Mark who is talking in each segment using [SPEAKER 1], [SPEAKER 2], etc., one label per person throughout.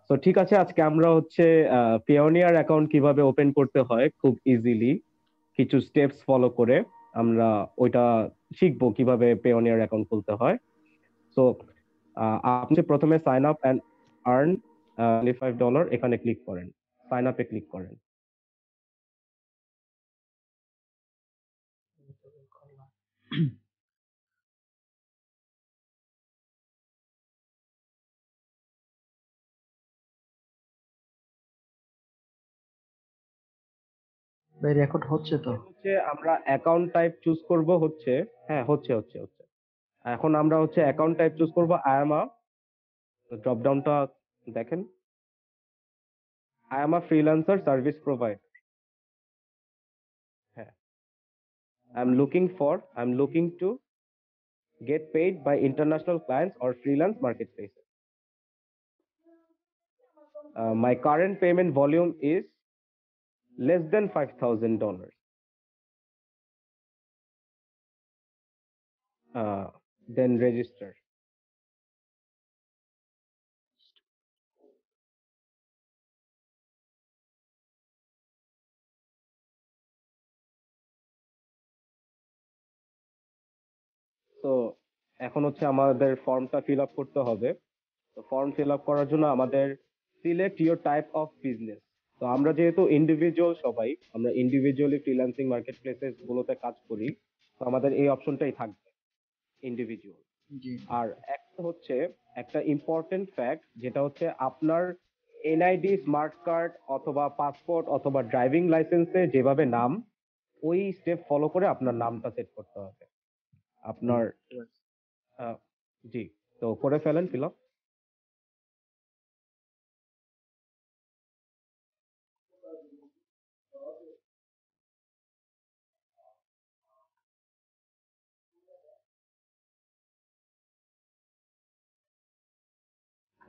[SPEAKER 1] তো ঠিক আছে, আজকে আমরা হচ্ছে পিওনিয়ার অ্যাকাউন্ট কিভাবে ওপেন করতে হয় খুব ইজিলি কিছু স্টেপস ফলো করে আমরা ওইটা শিখবো কিভাবে পিওনিয়ার অ্যাকাউন্ট খুলতে হয়। তো আপনি প্রথমে সাইন আপ অ্যান্ড আর্ন $25 এখানে ক্লিক করেন, সাইন আপে ক্লিক করেন।
[SPEAKER 2] ভাই রেকর্ড হচ্ছে তো?
[SPEAKER 1] হচ্ছে আমরা অ্যাকাউন্ট টাইপ চুজ করব হচ্ছে, হ্যাঁ হচ্ছে হচ্ছে হচ্ছে। এখন আমরা হচ্ছে অ্যাকাউন্ট টাইপ চুজ করব আই ড্রপ ডাউনটা দেখেন, আই ফ্রিল্যান্সার সার্ভিস প্রোভাইডার। হ্যাঁ, I am looking to get paid by international clients or freelance marketplaces. My current payment volume is less than $5,000. Then register. তো এখন হচ্ছে আমাদের ফর্মটা ফিল আপ করতে হবে। তো ফর্ম ফিল আপ করার জন্য আমাদের select your type of business. তো আমরা যেহেতু ইন্ডিভিজুয়াল, সবাই আমরা ইন্ডিভিজুয়ালি ফ্রিল্যান্সিং মার্কেট প্লেসেস গুলোতে কাজ করি, তো আমাদের এই অপশনটাই থাকবে, ইন্ডিভিজুয়াল।
[SPEAKER 2] জি।
[SPEAKER 1] আর একটা হচ্ছে একটা ইম্পর্টেন্ট ফ্যাক্ট, যেটা হচ্ছে আপনার এনআইডি, স্মার্ট কার্ড অথবা পাসপোর্ট অথবা ড্রাইভিং লাইসেন্সে যেভাবে নাম, ওই স্টেপ ফলো করে আপনার নামটা সেট করতে হবে আপনার। জি, তো করে ফেলেন ফিল আপ।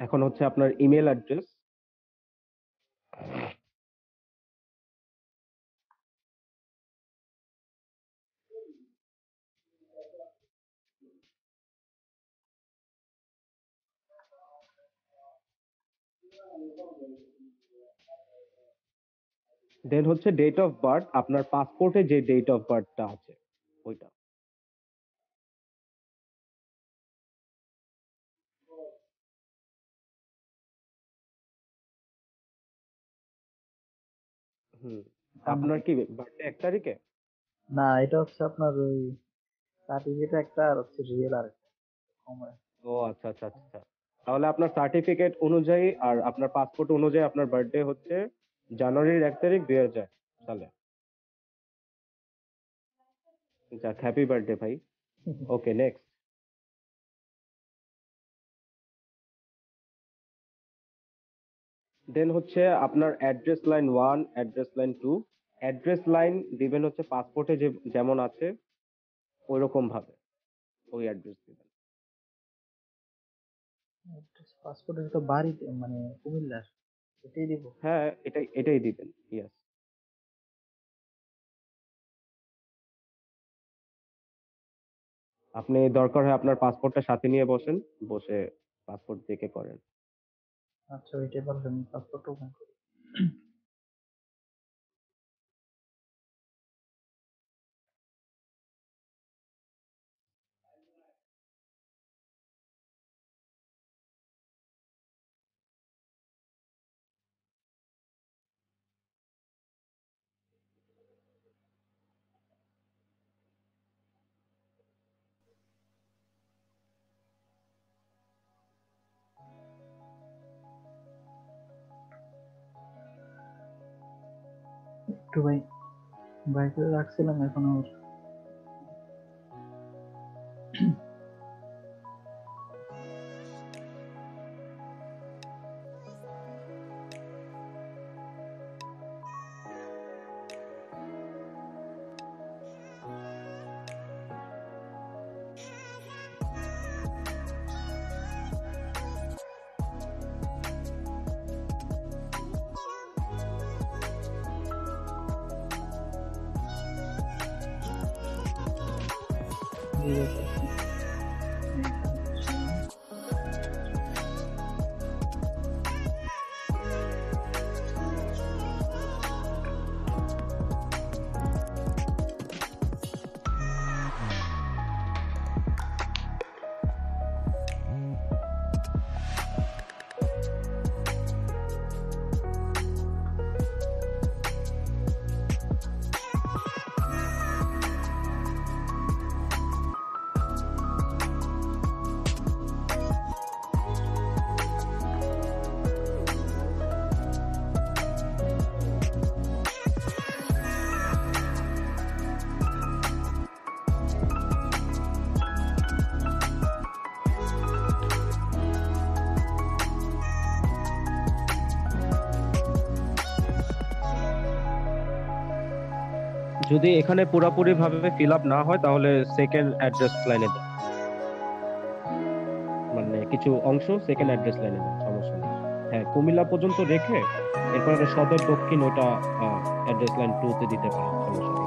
[SPEAKER 1] এখন হচ্ছে আপনার ইমেল অ্যাড্রেস, দেন হচ্ছে ডেট অফ বার্থ, আপনার পাসপোর্টে যে ডেট অফ বার্থটা আছে ওইটা। হুম, আপনার কি বার্থডে 1 তারিখে?
[SPEAKER 2] না, এটা হচ্ছে আপনার ওই সার্টিফিকেট একটা আর হচ্ছে রিয়েল আর একটা কমে।
[SPEAKER 1] ও আচ্ছা আচ্ছা আচ্ছা, তাহলে আপনার সার্টিফিকেট অনুযায়ী আর আপনার পাসপোর্ট অনুযায়ী আপনার বার্থডে হচ্ছে জানুয়ারির 1 তারিখ 2000 সালে। যাক, হ্যাপি বার্থডে ভাই। ওকে, নেক্সট। দেন হচ্ছে আপনার address line 1, address line 2। Address line দিবেন হচ্ছে পাসপোর্টে যে যেমন আছে ওই রকম ভাবে ওই অ্যাড্রেস দিবেন।
[SPEAKER 2] পাসপোর্টের তো বাড়িতে মানে কুমিল্লার, এটাই দিব।
[SPEAKER 1] হ্যাঁ, এটাই এটাই দিবেন, ইয়েস। আপনি দরকার হয় আপনার পাসপোর্টটা সাথে নিয়ে বসেন, বসে পাসপোর্ট দেখে করেন।
[SPEAKER 2] আচ্ছা, ওইটাই পারলে আমি পাসপোর্ট ওপেন করি। একটু ভাই বাইকে রাখছিলাম, এখন আর
[SPEAKER 1] যদি এখানে পুরোপুরি ভাবে ফিল আপ না হয় তাহলে সেকেন্ড অ্যাড্রেস লাইনে দেন, মানে কিছু অংশ সেকেন্ড অ্যাড্রেস লাইনে দেন, সমস্যা নেই। হ্যাঁ, কুমিল্লা পর্যন্ত রেখে এরপরে সদর দক্ষিণ ওটা অ্যাড্রেস লাইন 2 তে দিতে পারেন, সমস্যা নেই।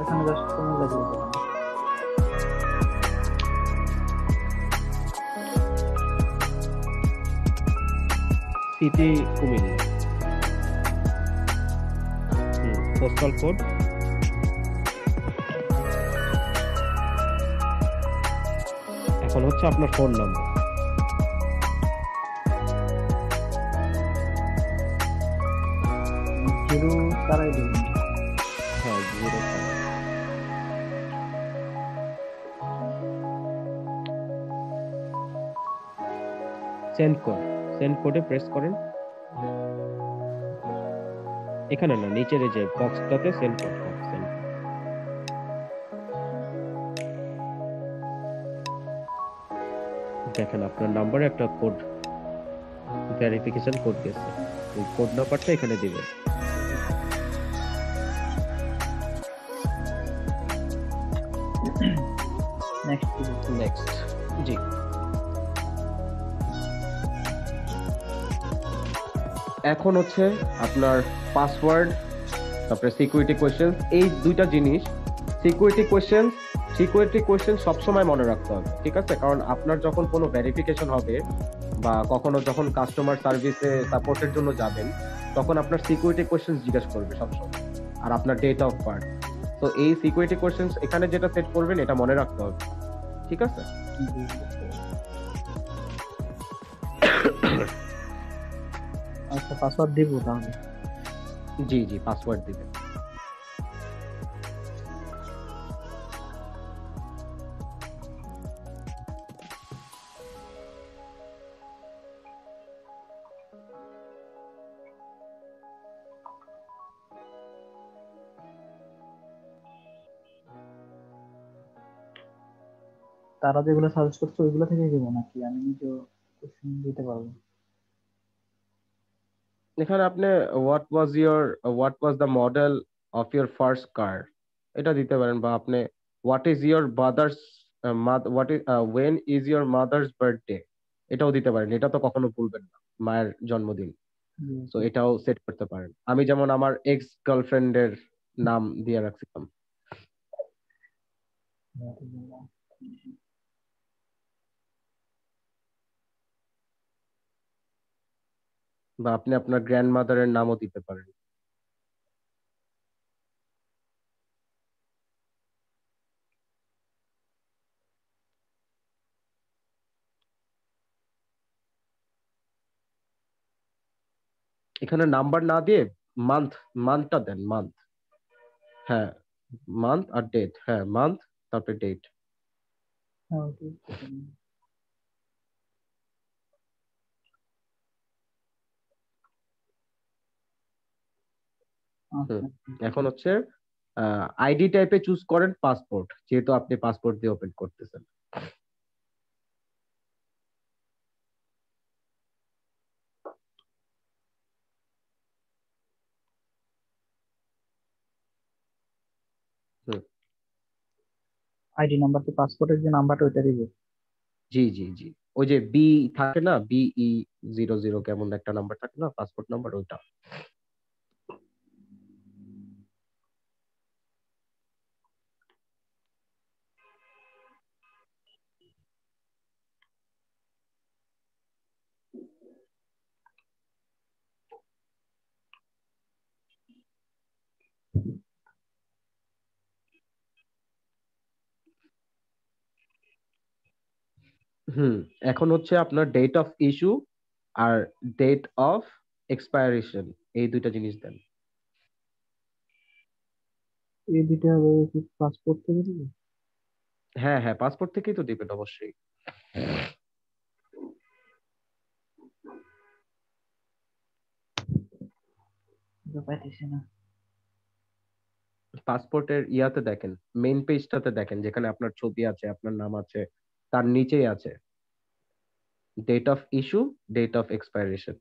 [SPEAKER 2] এখানে জাস্ট কুমিল্লা দিয়ে দিলাম।
[SPEAKER 1] সিটি কুমিল্লা। Postal code. এখন হচ্ছে আপনার ফোন নাম্বার।
[SPEAKER 2] 0 তারাই দিবেন।
[SPEAKER 1] হ্যাঁ, 0 সেন্ড কোড। সেন্ড কোডে প্রেস করেন। এখানে না, নিচের এই যে বক্সটাতে সেন্ড কোড। হ্যাঁ, সেন্ড কোড। দেখেন আপনার নাম্বারে একটা কোড, ভেরিফিকেশন কোড গেছে, ওই কোড নাম্বারটা এখানে দিবেন।
[SPEAKER 2] নেক্সট কি?
[SPEAKER 1] নেক্সট। জি। এখন হচ্ছে আপনার পাসওয়ার্ড, তারপরে সিকিউরিটি কোয়েশ্চেন, এই দুইটা জিনিস। সিকিউরিটি কোয়েশ্চেন সবসময় মনে রাখতে হবে, ঠিক আছে? কারণ আপনার যখন কোনো ভেরিফিকেশন হবে বা কখনো যখন কাস্টমার সার্ভিসে সাপোর্টের জন্য যাবেন, তখন আপনার সিকিউরিটি কোয়েশ্চেন জিজ্ঞেস করবে সবসময়, আর আপনার ডেট অফ বার্থ। তো এই সিকিউরিটি কোয়েশ্চেন এখানে যেটা সেট করবেন এটা মনে রাখতে হবে, ঠিক আছে?
[SPEAKER 2] আচ্ছা, পাসওয়ার্ড দিব তাহলে।
[SPEAKER 1] জি জি, পাসওয়ার্ড দিবেন।
[SPEAKER 2] তারা যেগুলো সাজেস্ট করছে ওইগুলো থেকে দিব নাকি আমি নিজে কোশ্চেন দিতে পারবো?
[SPEAKER 1] এখানে আপনি what was the model of your first car, এটা দিতে পারেন। বা আপনি what is your mother's what is when is your mother's birthday, এটাও দিতে পারেন। এটা তো কখনো ভুলবেন না, মায়ের জন্মদিন। তো এটাও সেট করতে পারেন। আমি যেমন আমার এক্স গার্লফ্রেন্ডের নাম দিয়ে রাখছিলাম। বা আপনি আপনার গ্র্যান্ডমাদারের নামও দিতে পারেন। এখানে নাম্বার না দিয়ে মান্থ, মান্থটা দেন, মান্থ। হ্যাঁ, মান্থ আর ডেট। হ্যাঁ, মান্থ তারপরে ডেট। হুম। এখন হচ্ছে আইডি টাইপে চুজ করেন পাসপোর্ট, যেহেতু আপনি পাসপোর্ট দিয়ে ওপেন করতেছেন। হুম।
[SPEAKER 2] আইডি নাম্বার তো পাসপোর্টের যে নাম্বারটা ওইটা দিব।
[SPEAKER 1] জি জি জি, ওই যে বি থাকে না, BE00 কেমন একটা নাম্বার থাকে না, পাসপোর্ট নাম্বার, ওইটা। হুম। এখন হচ্ছে আপনার ডেট অফ ইস্যু আর ডেট অফ এক্সপায়ারেশন, এই দুইটা জিনিস দেন।
[SPEAKER 2] এই দুইটা হবে কি পাসপোর্ট থেকে দিব?
[SPEAKER 1] হ্যাঁ হ্যাঁ, পাসপোর্ট থেকেই তো দিবেন অবশ্যই।
[SPEAKER 2] পাইতেছি না।
[SPEAKER 1] পাসপোর্টের ইয়াতে দেখেন, মেইন পেজটাতে দেখেন, যেখানে আপনার ছবি আছে, আপনার নাম আছে, তার নিচেই আছে date of issue, date of expiration.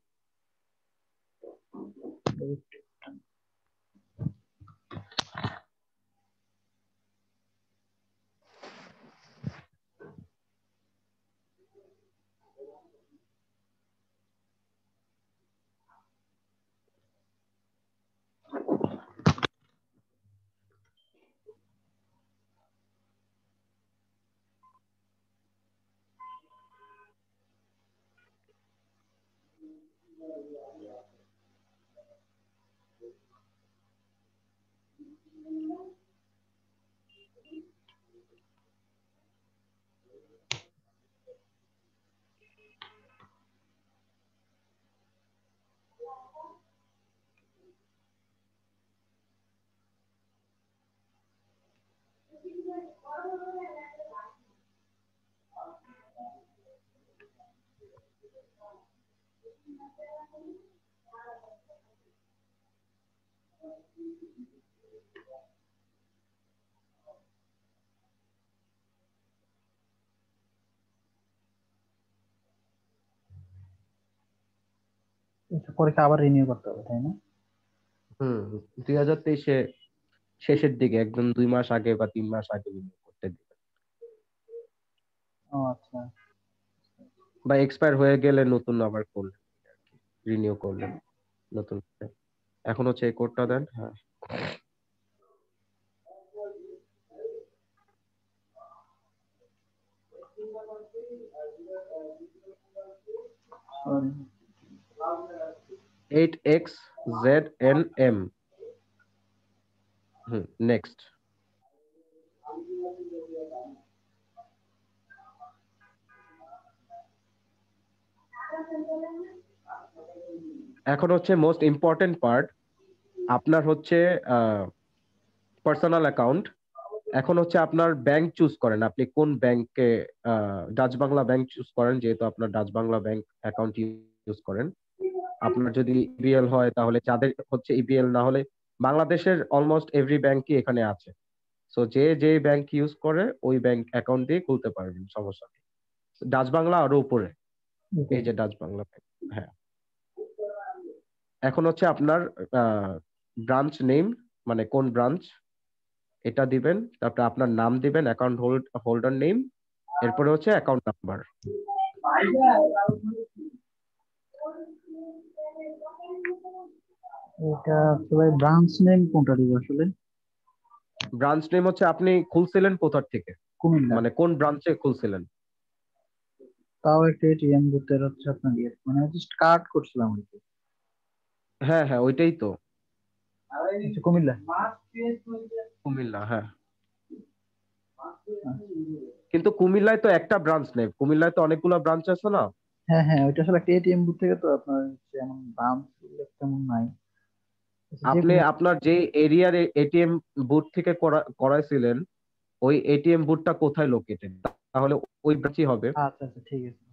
[SPEAKER 2] এটা পরে কি আবার রিনিউ করতে হবে তাই না?
[SPEAKER 1] 2023-এ শেষের দিকে একদম 2 মাস আগে বা 3 মাস আগে renew করতে দিবে,
[SPEAKER 2] ও আচ্ছা।
[SPEAKER 1] বা এক্সপায়ার হয়ে গেলে নতুন আবার করলেন, রিনিউ করলেন নতুন করে। এখন হচ্ছে এই কোডটা দেন। হ্যাঁ,
[SPEAKER 2] Sorry.
[SPEAKER 1] 8XZNM। নেক্সট। এখন হচ্ছে মোস্ট ইম্পর্টেন্ট পার্ট, আপনার হচ্ছে পার্সোনাল অ্যাকাউন্ট। এখন হচ্ছে আপনার ব্যাংক চুজ করেন, আপনি কোন ব্যাংকে, ডাচ বাংলা ব্যাংক চুজ করেন, যেহেতু আপনার Dutch Bangla bank account use করেন। আপনার যদি ইবিএল হয় তাহলে, যাদের হচ্ছে ইবিএল না হলে, বাংলাদেশের অলমোস্ট এভরি ব্যাংকই এখানে আছে। সো যে যে ব্যাংক ইউজ করে ওই ব্যাংক অ্যাকাউন্ট দিয়ে খুলতে পারবেন, সমস্যা নেই। ডাচ বাংলা আরো উপরে,
[SPEAKER 2] Okay.
[SPEAKER 1] এই যে ডাচ বাংলা ব্যাংক। হ্যাঁ, এখন হচ্ছে আপনার ব্রাঞ্চ নেম, মানে কোন ব্রাঞ্চ এটা দিবেন, তারপরে আপনার নাম দিবেন, অ্যাকাউন্ট হোল্ডার নেম, এরপরে হচ্ছে অ্যাকাউন্ট নাম্বার।
[SPEAKER 2] এটা আসলে ব্রাঞ্চ নেম কোনটা দিব আসলে?
[SPEAKER 1] ব্রাঞ্চ নেম হচ্ছে আপনি খুলছিলেন কোথার থেকে,
[SPEAKER 2] কুমিল্লা।
[SPEAKER 1] মানে কোন ব্রাঞ্চে খুলছিলেন।
[SPEAKER 2] তাও একটা এটিএম বুথের হচ্ছে আপনার ইয়ে, মানে জাস্ট কার্ড করছিলাম আর কি।
[SPEAKER 1] হ্যাঁ হ্যাঁ, ওইটাই তো,
[SPEAKER 2] আচ্ছা, কুমিল্লা।
[SPEAKER 1] কুমিল্লা। হ্যাঁ,
[SPEAKER 2] আচ্ছা।
[SPEAKER 1] কিন্তু কুমিল্লায় তো একটা ব্রাঞ্চ নেই, কুমিল্লায় তো অনেকগুলো ব্রাঞ্চ আছে না।
[SPEAKER 2] হ্যাঁ হ্যাঁ, ওইটা আসলে একটা এটিএম বুথ থেকে, তো আপনার হচ্ছে এমন ব্রাঞ্চ তেমন নাই। আচ্ছা, যে
[SPEAKER 1] আপনি
[SPEAKER 2] কোনো।
[SPEAKER 1] আপনার যে এরিয়ার এটিএম বুথ থেকে করাইছিলেন, ওই এটিএম বুথটা কোথায় লোকেটেড, তাহলে ওই ব্রাঞ্চই হবে।
[SPEAKER 2] আচ্ছা আচ্ছা, ঠিক আছে।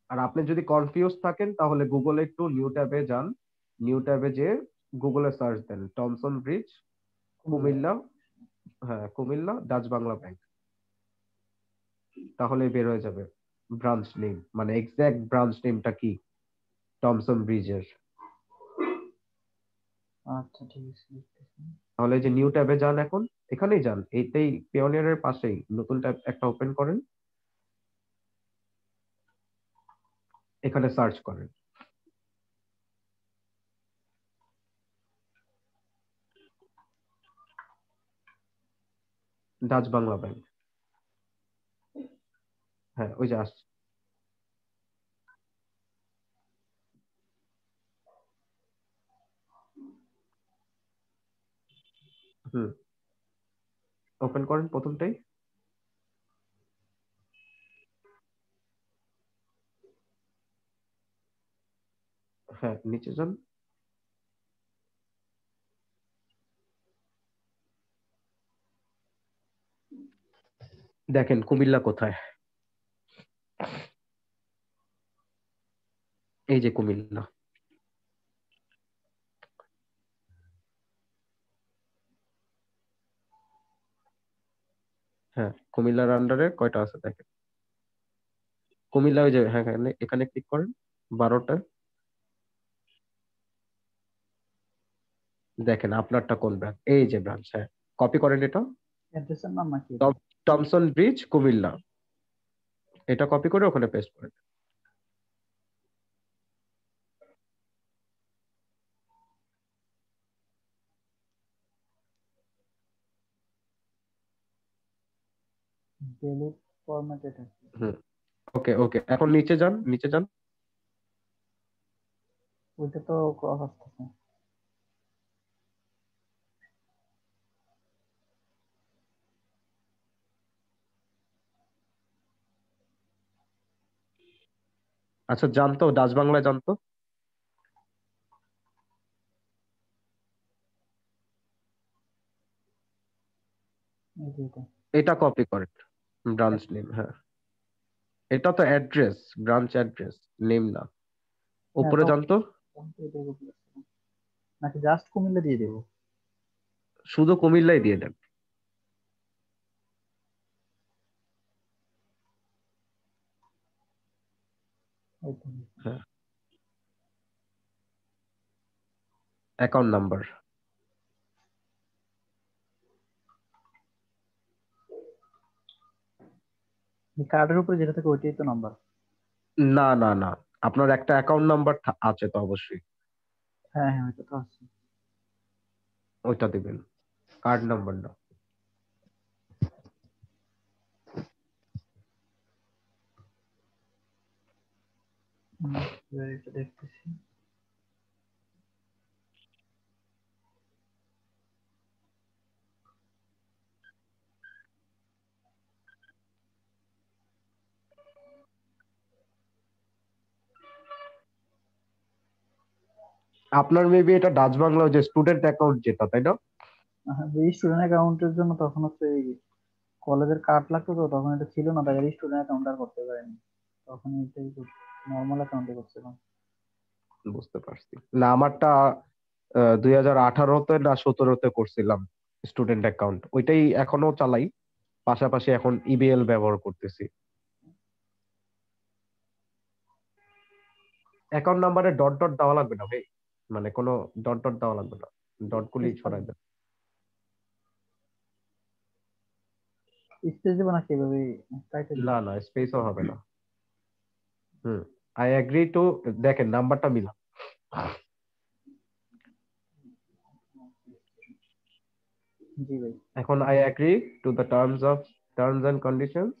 [SPEAKER 1] আর আপনি যদি কনফিউজ থাকেন তাহলে গুগলে একটু নিউ ট্যাবে যান, নিউ ট্যাবে যে গুগলে সার্চ দেন টমসন ব্রিজ,
[SPEAKER 2] কুমিল্লা।
[SPEAKER 1] কুমিল্লা। হ্যাঁ, কুমিল্লা ডাচ বাংলা ব্যাংক, তাহলে বের হয়ে যাবে ব্রাঞ্চ নেম, মানে এক্সাক্ট ব্রাঞ্চ নেমটা কি টমসন ব্রিজের।
[SPEAKER 2] আচ্ছা, ঠিক আছে, দেখতেছি।
[SPEAKER 1] তাহলে এই যে নিউ ট্যাবে যান, এখন এখানেই যান, এইটাই পিওনিয়ারের পাশেই নতুন ট্যাব একটা ওপেন করেন, এখানে সার্চ করেন ডাচ বাংলা ব্যাংক। হ্যাঁ, ওই যে আসছে। হুম, ওপেন করেন প্রথমটাই। হ্যাঁ, নিচে যান, দেখেন কুমিল্লা কোথায়। এই যে কুমিল্লা, হ্যাঁ কুমিল্লার আন্ডারে কয়টা আছে দেখেন। কুমিল্লা ওই যে, হ্যাঁ এখানে এখানে ক্লিক করেন 12টা, দেখেন আপনারটা কোন ব্রাঞ্চ, এই যে ব্রাঞ্চ, হ্যাঁ কপি করেন এটা,
[SPEAKER 2] অ্যাড্রেসের নাম নাকি এটা?
[SPEAKER 1] টমসন ব্রিজ কুমিল্লা, এটা কপি করে ওখানে পেস্ট করেন।
[SPEAKER 2] ডিলিট ফরম্যাটেড আছে।
[SPEAKER 1] হুম, ওকে ওকে, এখন নিচে যান, নিচে যান।
[SPEAKER 2] ওইটা তো ক্রস আসতেছে।
[SPEAKER 1] আচ্ছা জানতো, ডাচ বাংলায় জানতো,
[SPEAKER 2] এই যে এটা
[SPEAKER 1] এটা কপি করেন, ব্রাঞ্চ নেম, হ্যাঁ এটা তো অ্যাড্রেস, ব্রাঞ্চ অ্যাড্রেস, নেম না,
[SPEAKER 2] হ্যাঁ
[SPEAKER 1] উপরে জানতো,
[SPEAKER 2] তখন তো এটাই কপি করছিলাম। নাকি জাস্ট কুমিল্লা দিয়ে দেবো?
[SPEAKER 1] শুধু কুমিল্লাই দিয়ে দেন।
[SPEAKER 2] এই তো।
[SPEAKER 1] হ্যাঁ, অ্যাকাউন্ট নাম্বার,
[SPEAKER 2] কার্ডের উপরে যেটা থাকে ওইটাই তো নাম্বার?
[SPEAKER 1] না না না, আপনার একটা অ্যাকাউন্ট নাম্বার আছে তো অবশ্যই,
[SPEAKER 2] হ্যাঁ হ্যাঁ ওইটা তো আছে।
[SPEAKER 1] ওইটা দিবেন, কার্ড নাম্বার না।
[SPEAKER 2] এবার এটা দেখতেছি।
[SPEAKER 1] আপনার মেবি এটা ডাচ বাংলা যে স্টুডেন্ট অ্যাকাউন্ট যেটা, তাই না?
[SPEAKER 2] এই স্টুডেন্ট অ্যাকাউন্টের জন্য তখন হচ্ছে এই কলেজের কার্ড লাগতো, তো তখন এটা ছিল না, তাই স্টুডেন্ট অ্যাকাউন্ট আর করতে পারিনি। তখন এটাই নর্মাল অ্যাকাউন্টে করছিলাম।
[SPEAKER 1] বুঝতে পারছি, না আমারটা 2018-তে না 2017-তে করছিলাম স্টুডেন্ট অ্যাকাউন্ট, ওইটাই এখনো চালাই, পাশাপাশি এখন ইবিএল ব্যবহার করতেছি। অ্যাকাউন্ট নাম্বারে ডট ডট দেওয়া লাগবে না ভাই, মানে কোনো ডট ডট দেওয়া লাগবে না, ডট গুলি ছড়াই দেন।
[SPEAKER 2] স্পেস দেবো নাকি এভাবে টাইটেল?
[SPEAKER 1] না না, স্পেসও হবে না। হুম, আই এগ্রি টু, দেখেন নাম্বারটা মিলা,
[SPEAKER 2] জি ভাই।
[SPEAKER 1] এখন I agree to the terms and conditions,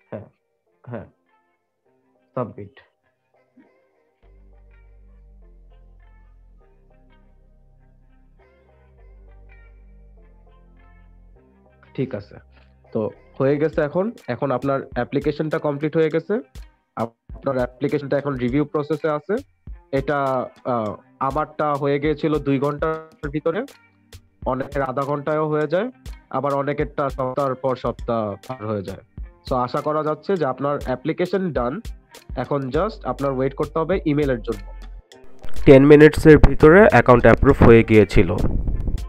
[SPEAKER 1] হ্যাঁ হ্যাঁ, সাবমিট। ঠিক আছে, তো হয়ে গেছে, এখন এখন আপনার অ্যাপ্লিকেশনটা কমপ্লিট হয়ে গেছে, আপনার অ্যাপ্লিকেশনটা এখন রিভিউ প্রসেসে আছে। এটা আমারটা হয়ে গিয়েছিল 2 ঘন্টার ভিতরে, অনেকের আধা ঘন্টায়ও হয়ে যায়, আবার অনেকেরটা সপ্তাহ পর সপ্তাহ পার হয়ে যায়। সো আশা করা যাচ্ছে যে আপনার অ্যাপ্লিকেশন ডান, এখন জাস্ট আপনার ওয়েট করতে হবে ইমেলের জন্য। 10 মিনিটসের ভিতরে অ্যাকাউন্ট অ্যাপ্রুভ হয়ে গিয়েছিল।